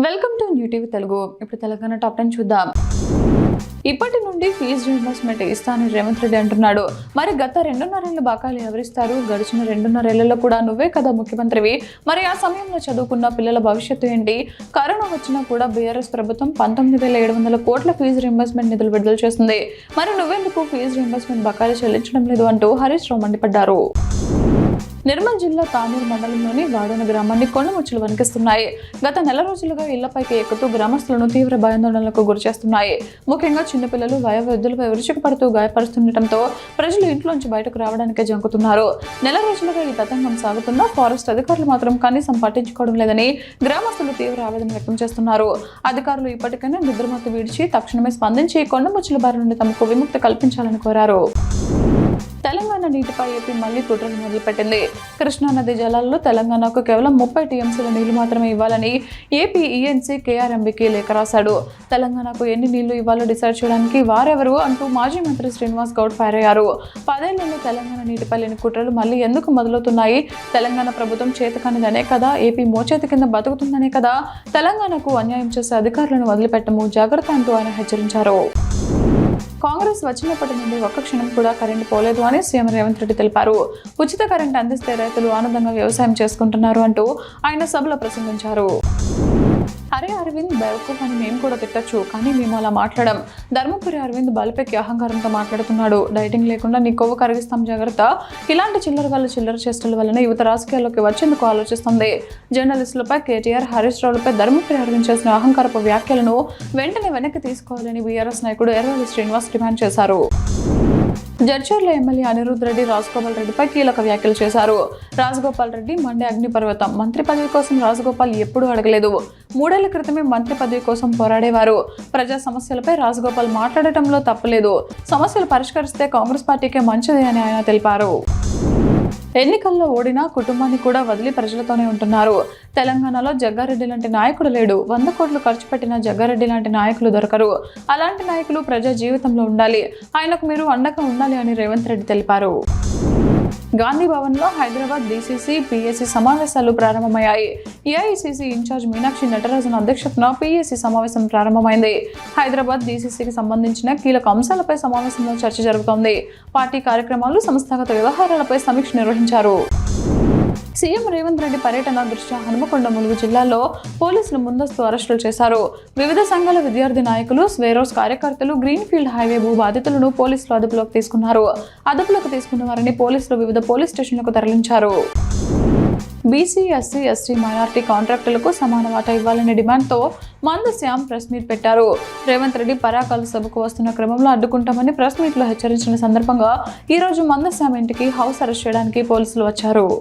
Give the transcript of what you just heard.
Welcome to new TV Telugu. ఇప్పుడు Telangana top 10 చూద్దాం. ఇప్పటి నుండి ఫీజు రీయింబర్స్మెంట్ ఇస్తానని రేవంత్ రెడ్డి అంటున్నాడు. మరి గత 2.5 ఏళ్ల బకాయిలు ఎవరిస్తారు? గడిచిన 2.5 ఏళ్లలో కూడా నువ్వే కదా ముఖ్యమంత్రివి. మరి ఆ సమయంలో చదువుకున్న పిల్లల భవిష్యత్తు ఏంటి? కరోనా వచ్చినా కూడా బీఆర్ఎస్ ప్రభుత్వం 19,700 కోట్ల ఫీజు రీయింబర్స్మెంట్ నిధులు విడుదల చేస్తుంది. మరి నువ్వెందుకు ఫీజు రీయింబర్స్మెంట్ బకాయిలు చెల్లించడం లేదు అంటూ హరీష్ రావు మండిపడ్డారు. నిర్మల్ జిల్లా తానూరు మండలంలోని వాడోన గ్రామాన్ని కొండముచ్చులు వణికిస్తున్నాయి. గత నెల రోజులుగా ఇళ్లపైకి ఎక్కుతూ గ్రామస్తులను తీవ్ర భయాందోళనలకు గురిచేస్తున్నాయి. ముఖ్యంగా చిన్నపిల్లలు వయోవృద్ధులపై విరుచుకుపడుతూ గాయపరుస్తుండటంతో ప్రజలు ఇంట్లోంచి బయటకు రావడానికే జంకుతున్నారు. నెల రోజులుగా ఈ తతంగం సాగుతున్నా ఫారెస్ట్ అధికారులు మాత్రం కనీసం పట్టించుకోవడం లేదని గ్రామస్తులు తీవ్ర ఆవేదన వ్యక్తం చేస్తున్నారు. అధికారులు ఇప్పటికైనా నిద్రమత్తు విడిచి తక్షణమే స్పందించి కొండముచ్చుల బారి నుండి తమకు విముక్తి కల్పించాలని కోరారు. తెలంగాణ నీటిపై ఏపీ మళ్లీ కుట్రలు మొదలుపెట్టింది. కృష్ణానది జలాల్లో తెలంగాణకు కేవలం 30 టీఎంసీల నీళ్లు మాత్రమే ఇవ్వాలని ఏపీ ఈఎన్సీ కేఆర్ఎంబీకి లేఖ రాశాడు. తెలంగాణకు ఎన్ని నీళ్లు ఇవ్వాలో డిసైడ్ చేయడానికి వారెవరు అంటూ మాజీ మంత్రి శ్రీనివాస్ గౌడ్ ఫైర్ అయ్యారు. 10 ఏళ్లలో తెలంగాణ నీటిపై లేని కుట్రలు మళ్లీ ఎందుకు మొదలవుతున్నాయి? తెలంగాణ ప్రభుత్వం చేతకానిదనే కదా, ఏపీ మోచేతి కింద బతుకుతుందనే కదా తెలంగాణకు అన్యాయం చేసే అధికారులను వదిలిపెట్టము, జాగ్రత్త అంటూ ఆయన హెచ్చరించారు. కాంగ్రెస్ వచ్చినప్పటి నుండి ఒక్క క్షణం కూడా కరెంటు పోలేదు అని సీఎం రేవంత్ రెడ్డి తెలిపారు. ఉచిత కరెంటు అందిస్తే రైతులు ఆనందంగా వ్యవసాయం చేసుకుంటున్నారు అంటూ ఆయన సభలో ప్రసంగించారు. అరే అరవింద్ బేవకూఫ్ అని మేము కూడా తిట్టచ్చు, కానీ మేము అలా మాట్లాడడం. ధర్మపురి అరవింద్ బలిపెక్కి అహంకారంతో మాట్లాడుతున్నాడు. డైటింగ్ లేకుండా నీ కొవ్వు కరిగిస్తాం, జాగ్రత్త. ఇలాంటి చిల్లర చేష్టల వలన యువత రాజకీయాల్లోకి వచ్చేందుకు ఆలోచిస్తుంది. జర్నలిస్టులపై కేటీఆర్, హరీష్ రావులపై ధర్మపురి అరవింద్ చేసిన అహంకారపు వ్యాఖ్యలను వెంటనే వెనక్కి తీసుకోవాలని బీఆర్ఎస్ నాయకుడు ఎర్రవల్లి శ్రీనివాస్ డిమాండ్ చేశారు. జడ్చర్ల ఎమ్మెల్యే అనిరుద్ రెడ్డి రాజగోపాల్ రెడ్డిపై కీలక వ్యాఖ్యలు చేశారు. రాజగోపాల్ రెడ్డి మండే అగ్నిపర్వతం. మంత్రి పదవి కోసం రాజగోపాల్ ఎప్పుడూ అడగలేదు. 3 ఏళ్ల క్రితమే మంత్రి పదవి కోసం పోరాడేవారు. ప్రజా సమస్యలపై రాజగోపాల్ మాట్లాడటంలో తప్పులేదు. సమస్యలు పరిష్కరిస్తే కాంగ్రెస్ పార్టీకే మంచిది అని ఆయన తెలిపారు. ఎన్నికల్లో ఓడినా కుటుంబాన్ని కూడా వదిలి ప్రజలతోనే ఉంటున్నారు. తెలంగాణలో జగ్గారెడ్డి లాంటి నాయకుడు లేడు. 100 కోట్లు ఖర్చు పెట్టిన జగ్గారెడ్డి లాంటి నాయకులు దొరకరు. అలాంటి నాయకులు ప్రజా జీవితంలో ఉండాలి. ఆయనకు మీరు అండగా ఉండాలి అని రేవంత్ రెడ్డి తెలిపారు. గాంధీ భవన్లో హైదరాబాద్ డీసీసీ, పీఏసీ సమావేశాలు ప్రారంభమయ్యాయి. ఏఐసీసీ ఇన్ఛార్జ్ మీనాక్షి నటరాజన్ అధ్యక్షతన పీఏసీ సమావేశం ప్రారంభమైంది. హైదరాబాద్ డీసీసీకి సంబంధించిన కీలక అంశాలపై సమావేశంలో చర్చ జరుగుతోంది. పార్టీ కార్యక్రమాలు, సంస్థాగత వ్యవహారాలపై సమీక్ష నిర్వహించారు. సీఎం రేవంత్ రెడ్డి పర్యటన దృష్ట్యా హనుమకొండ, ములుగు జిల్లాల్లో పోలీసులు ముందస్తు అరెస్టులు చేశారు. వివిధ సంఘాల విద్యార్థి నాయకులు, స్వేరోస్ కార్యకర్తలు, గ్రీన్ఫీల్డ్ హైవే భూ బాధితులను పోలీసులు అదుపులోకి తీసుకున్నారు. అదుపులోకి తీసుకున్న వారిని పోలీసులు వివిధ పోలీస్ స్టేషన్లకు తరలించారు. బీసీ, ఎస్సీ, ఎస్టీ, మైనార్టీ కాంట్రాక్టులకు సమాన వాటా ఇవ్వాలనే డిమాండ్తో మందశ్యామ్ ప్రెస్ మీట్ పెట్టారు. రేవంత్ రెడ్డి పరాకాల సభకు వస్తున్న క్రమంలో అడ్డుకుంటామని ప్రెస్ మీట్లో హెచ్చరించిన సందర్భంగా ఈ రోజు మందశ్యామ్ ఇంటికి హౌస్ అరెస్ట్ చేయడానికి పోలీసులు వచ్చారు.